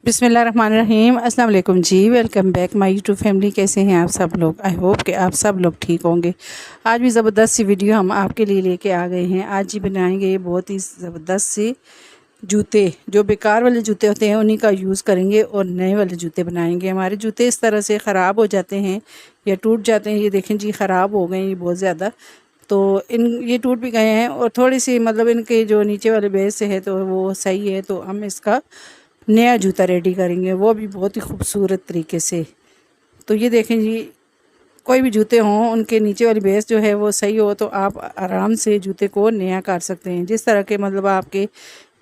बिस्मिल्लाहिर्रहमानिर्रहीम। अस्सलाम वालेकुम जी, welcome back my YouTube family. कैसे हैं आप सब लोग? आई होप कि आप सब लोग ठीक होंगे। आज भी ज़बरदस्त सी वीडियो हम आपके लिए लेके आ गए हैं। आज जी बनाएंगे बहुत ही ज़बरदस्त से जूते। जो बेकार वाले जूते होते हैं उन्हीं का यूज़ करेंगे और नए वाले जूते बनाएंगे। हमारे जूते इस तरह से ख़राब हो जाते हैं या टूट जाते हैं। ये देखें जी, ख़राब हो गए ये बहुत ज़्यादा। तो ये टूट भी गए हैं और थोड़ी सी मतलब इनके जो नीचे वाले बेस से है तो वो सही है। तो हम इसका नया जूता रेडी करेंगे, वो भी बहुत ही खूबसूरत तरीके से। तो ये देखें जी, कोई भी जूते हों उनके नीचे वाली बेस जो है वो सही हो तो आप आराम से जूते को नया कर सकते हैं। जिस तरह के मतलब आपके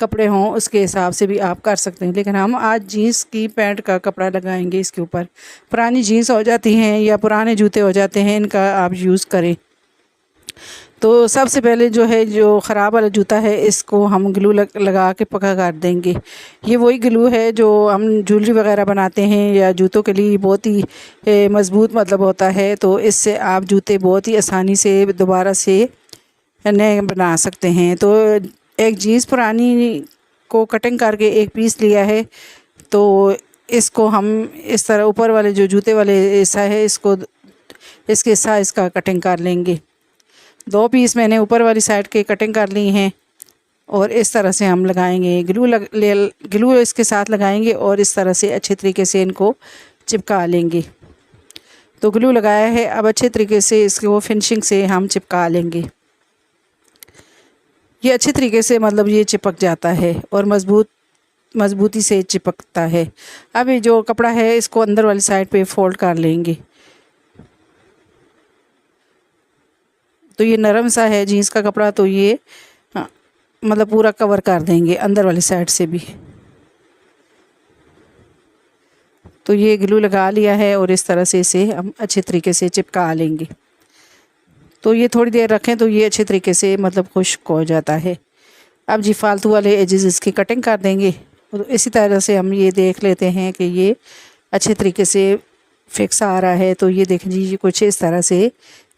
कपड़े हों उसके हिसाब से भी आप कर सकते हैं। लेकिन हम आज जीन्स की पैंट का कपड़ा लगाएंगे इसके ऊपर। पुरानी जीन्स हो जाती हैं या पुराने जूते हो जाते हैं, इनका आप यूज़ करें। तो सबसे पहले जो है, जो ख़राब वाला जूता है इसको हम ग्लू लगा के पक्का कर देंगे। ये वही ग्लू है जो हम ज्वेलरी वगैरह बनाते हैं या जूतों के लिए बहुत ही मज़बूत मतलब होता है। तो इससे आप जूते बहुत ही आसानी से दोबारा से नए बना सकते हैं। तो एक जीन्स पुरानी को कटिंग करके एक पीस लिया है, तो इसको हम इस तरह ऊपर वाले जो जूते वाले हिस्सा है इसको इसके साइज़ का कटिंग कर लेंगे। 2 पीस मैंने ऊपर वाली साइड के कटिंग कर ली हैं और इस तरह से हम लगाएंगे। ग्लू इसके साथ लगाएंगे और इस तरह से अच्छे तरीके से इनको चिपका लेंगे। तो ग्लू लगाया है, अब अच्छे तरीके से इसको फिनिशिंग से हम चिपका लेंगे। ये अच्छे तरीके से मतलब ये चिपक जाता है और मज़बूती से चिपकता है। अब ये जो कपड़ा है इसको अंदर वाली साइड पे फोल्ड कर लेंगे। तो ये नरम सा है जीन्स का कपड़ा, तो ये मतलब पूरा कवर कर देंगे अंदर वाली साइड से भी। तो ये ग्लू लगा लिया है और इस तरह से इसे हम अच्छे तरीके से चिपका लेंगे। तो ये थोड़ी देर रखें तो ये अच्छे तरीके से मतलब खुश्क हो जाता है। अब जी फालतू वाले एजेस इसकी कटिंग कर देंगे। तो इसी तरह से हम ये देख लेते हैं कि ये अच्छे तरीके से फिक्स आ रहा है। तो ये देखें जी, ये कुछ इस तरह से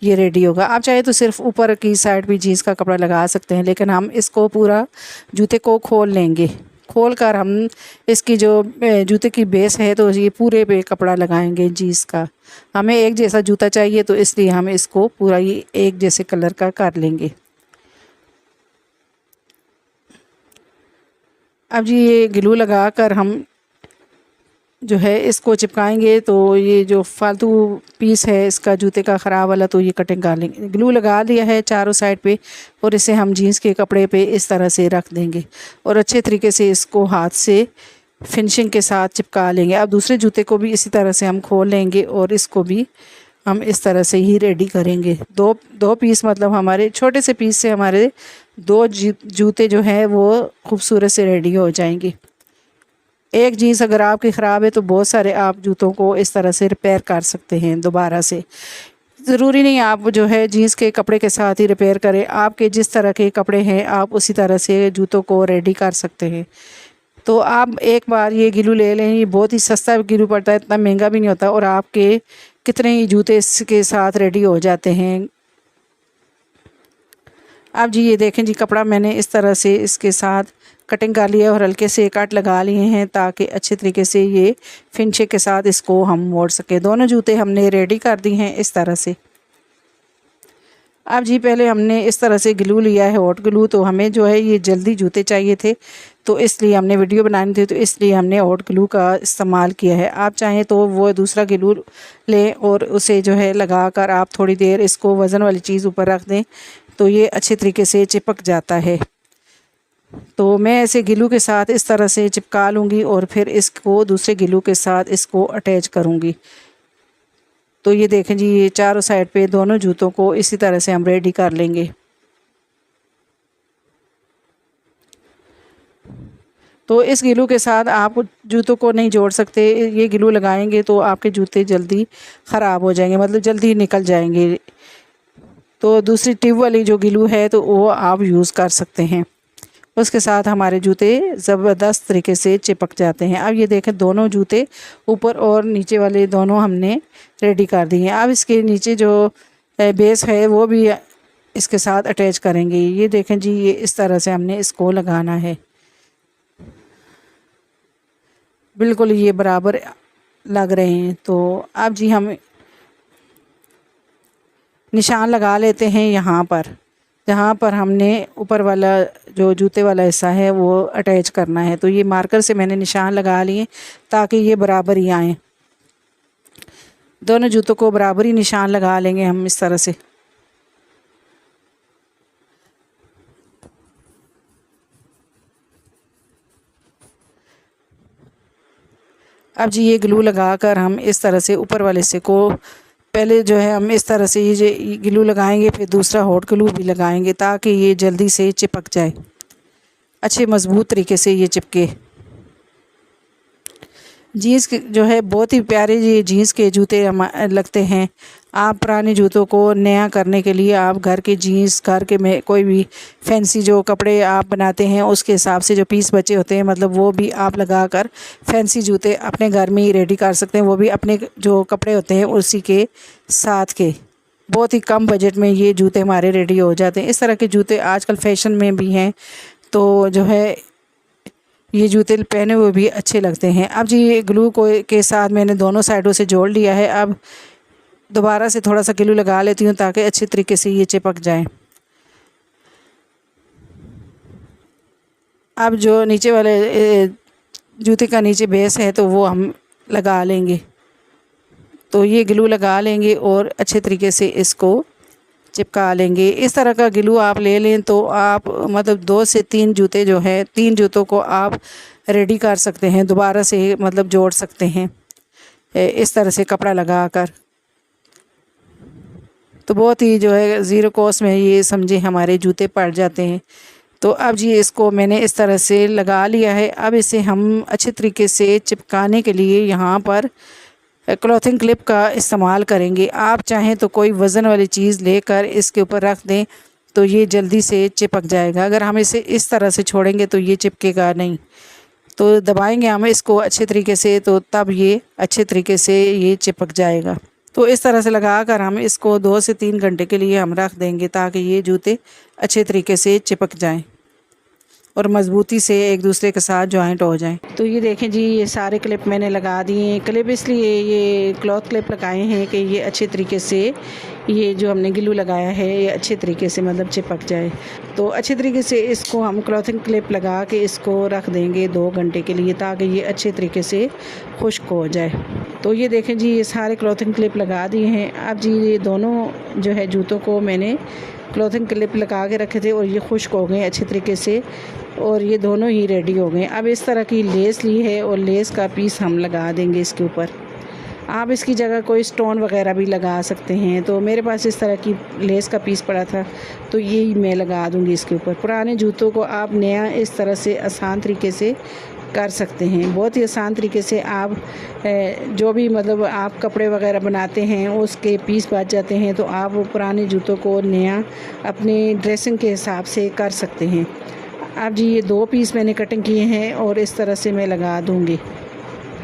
ये रेडी होगा। आप चाहे तो सिर्फ ऊपर की साइड भी जीन्स का कपड़ा लगा सकते हैं, लेकिन हम इसको पूरा जूते को खोल लेंगे। खोल कर हम इसकी जो जूते की बेस है तो ये पूरे पे कपड़ा लगाएंगे जीन्स का। हमें एक जैसा जूता चाहिए तो इसलिए हम इसको पूरा ये एक जैसे कलर का कर लेंगे। अब जी ये ग्लू लगा कर हम जो है इसको चिपकाएंगे। तो ये जो फालतू पीस है इसका जूते का ख़राब वाला, तो ये कटिंग कर लेंगे। ग्लू लगा दिया है चारों साइड पे और इसे हम जीन्स के कपड़े पे इस तरह से रख देंगे और अच्छे तरीके से इसको हाथ से फिनिशिंग के साथ चिपका लेंगे। अब दूसरे जूते को भी इसी तरह से हम खोल लेंगे और इसको भी हम इस तरह से ही रेडी करेंगे। दो पीस मतलब हमारे छोटे से पीस से हमारे 2 जूते जो हैं वो खूबसूरत से रेडी हो जाएंगे। एक जीन्स अगर आपकी ख़राब है तो बहुत सारे आप जूतों को इस तरह से रिपेयर कर सकते हैं दोबारा से। ज़रूरी नहीं आप जो है जीन्स के कपड़े के साथ ही रिपेयर करें। आपके जिस तरह के कपड़े हैं आप उसी तरह से जूतों को रेडी कर सकते हैं। तो आप एक बार ये ग्लू ले लें। ये बहुत ही सस्ता ग्लू पड़ता है, इतना महंगा भी नहीं होता और आपके कितने ही जूते इसके साथ रेडी हो जाते हैं। अब जी ये देखें जी, कपड़ा मैंने इस तरह से इसके साथ कटिंग कर लिया और हल्के से कट लगा लिए हैं ताकि अच्छे तरीके से ये फिनिशिंग के साथ इसको हम मोड़ सके। दोनों जूते हमने रेडी कर दी हैं इस तरह से। अब जी पहले हमने इस तरह से ग्लू लिया है, हॉट ग्लू। तो हमें जो है ये जल्दी जूते चाहिए थे तो इसलिए हमने वीडियो बनानी थी, तो इसलिए हमने हॉट ग्लू का इस्तेमाल किया है। आप चाहें तो वो दूसरा ग्लू लें और उसे जो है लगा कर आप थोड़ी देर इसको वज़न वाली चीज़ ऊपर रख दें तो ये अच्छे तरीके से चिपक जाता है। तो मैं ऐसे ग्लू के साथ इस तरह से चिपका लूँगी और फिर इसको दूसरे ग्लू के साथ इसको अटैच करूँगी। तो ये देखें जी, ये चारों साइड पे दोनों जूतों को इसी तरह से हम रेडी कर लेंगे। तो इस ग्लू के साथ आप जूतों को नहीं जोड़ सकते। ये ग्लू लगाएंगे तो आपके जूते जल्दी ख़राब हो जाएंगे, मतलब जल्दी निकल जाएंगे। तो दूसरी टिप वाली जो ग्लू है तो वो आप यूज़ कर सकते हैं। उसके साथ हमारे जूते ज़बरदस्त तरीके से चिपक जाते हैं। अब ये देखें, दोनों जूते ऊपर और नीचे वाले दोनों हमने रेडी कर दिए हैं। अब इसके नीचे जो बेस है वो भी इसके साथ अटैच करेंगे। ये देखें जी, ये इस तरह से हमने इसको लगाना है। बिल्कुल ये बराबर लग रहे हैं। तो अब जी हम निशान लगा लेते हैं यहाँ पर, जहाँ पर हमने ऊपर वाला जो जूते वाला हिस्सा है वो अटैच करना है। तो ये मार्कर से मैंने निशान लगा लिए ताकि ये बराबर ही आए। दोनों जूतों को बराबर ही निशान लगा लेंगे हम इस तरह से। अब जी ये ग्लू लगाकर हम इस तरह से ऊपर वाले हिस्से को पहले जो है हम इस तरह से ये ग्लू लगाएंगे, फिर दूसरा हॉट ग्लू भी लगाएंगे ताकि ये जल्दी से चिपक जाए, अच्छे मज़बूत तरीके से ये चिपके। जीन्स के जो है बहुत ही प्यारे ये जीन्स के जूते लगते हैं। आप पुराने जूतों को नया करने के लिए आप घर के जीन्स, घर के में कोई भी फैंसी जो कपड़े आप बनाते हैं उसके हिसाब से जो पीस बचे होते हैं, मतलब वो भी आप लगाकर फैंसी जूते अपने घर में ही रेडी कर सकते हैं। वो भी अपने जो कपड़े होते हैं उसी के साथ के। बहुत ही कम बजट में ये जूते हमारे रेडी हो जाते हैं। इस तरह के जूते आजकल फ़ैशन में भी हैं, तो जो है ये जूते पहने हुए भी अच्छे लगते हैं। अब जी ये ग्लू को के साथ मैंने दोनों साइडों से जोड़ लिया है। अब दोबारा से थोड़ा सा ग्लू लगा लेती हूँ ताकि अच्छे तरीके से ये चिपक जाए। अब जो नीचे वाले जूते का नीचे बेस है तो वो हम लगा लेंगे। तो ये ग्लू लगा लेंगे और अच्छे तरीके से इसको चिपका लेंगे। इस तरह का ग्लू आप ले लें तो आप मतलब 2 से 3 जूते जो है 3 जूतों को आप रेडी कर सकते हैं, दोबारा से मतलब जोड़ सकते हैं इस तरह से कपड़ा लगाकर। तो बहुत ही जो है ज़ीरो कॉस्ट में ये समझे हमारे जूते पड़ जाते हैं। तो अब जी इसको मैंने इस तरह से लगा लिया है। अब इसे हम अच्छे तरीके से चिपकाने के लिए यहाँ पर क्लॉथिंग क्लिप का इस्तेमाल करेंगे। आप चाहें तो कोई वज़न वाली चीज़ लेकर इसके ऊपर रख दें तो ये जल्दी से चिपक जाएगा। अगर हम इसे इस तरह से छोड़ेंगे तो ये चिपकेगा नहीं। तो दबाएंगे हम इसको अच्छे तरीके से तो तब ये अच्छे तरीके से ये चिपक जाएगा। तो इस तरह से लगाकर हम इसको 2 से 3 घंटे के लिए हम रख देंगे ताकि ये जूते अच्छे तरीके से चिपक जाएं और मज़बूती से एक दूसरे के साथ जॉइंट हो जाएं। तो ये देखें जी ये सारे क्लिप मैंने लगा दिए हैं। क्लिप इसलिए ये क्लॉथ क्लिप लगाए हैं कि ये अच्छे तरीके से ये जो हमने ग्लू लगाया है ये अच्छे तरीके से मतलब चिपक जाए। तो अच्छे तरीके से इसको हम क्लॉथिंग क्लिप लगा के इसको रख देंगे 2 घंटे के लिए ताकि ये अच्छे तरीके से खुश्क हो जाए। तो ये देखें जी ये सारे क्लॉथिंग क्लिप लगा दिए हैं। अब जी ये दोनों जो है जूतों को मैंने क्लॉथिंग क्लिप लगा के रखे थे और ये खुश्क हो गए अच्छे तरीके से और ये दोनों ही रेडी हो गए। अब इस तरह की लेस ली है और लेस का पीस हम लगा देंगे इसके ऊपर। आप इसकी जगह कोई स्टोन वगैरह भी लगा सकते हैं। तो मेरे पास इस तरह की लेस का पीस पड़ा था तो यही मैं लगा दूंगी इसके ऊपर। पुराने जूतों को आप नया इस तरह से आसान तरीके से कर सकते हैं। बहुत ही आसान तरीके से आप जो भी मतलब आप कपड़े वगैरह बनाते हैं उसके पीस बच जाते हैं तो आप वो पुराने जूतों को नया अपने ड्रेसिंग के हिसाब से कर सकते हैं। अब जी ये 2 पीस मैंने कटिंग किए हैं और इस तरह से मैं लगा दूंगी।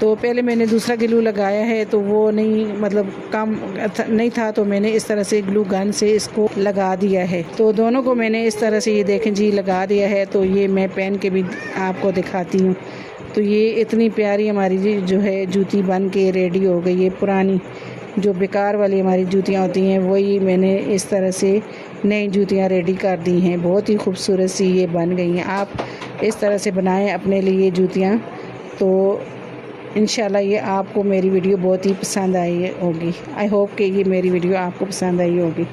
तो पहले मैंने दूसरा ग्लू लगाया है तो वो नहीं मतलब काम नहीं था तो मैंने इस तरह से ग्लू गन से इसको लगा दिया है। तो दोनों को मैंने इस तरह से ये देखें जी लगा दिया है। तो ये मैं पहन के भी आपको दिखाती हूँ। तो ये इतनी प्यारी हमारी जी जो है जूती बन के रेडी हो गई है। पुरानी जो बेकार वाली हमारी जूतियाँ होती हैं वही मैंने इस तरह से नई जूतियाँ रेडी कर दी हैं। बहुत ही खूबसूरत सी ये बन गई हैं। आप इस तरह से बनाएं अपने लिए जूतियाँ। तो इंशाल्लाह ये आपको मेरी वीडियो बहुत ही पसंद आई होगी। आई होप कि ये मेरी वीडियो आपको पसंद आई होगी।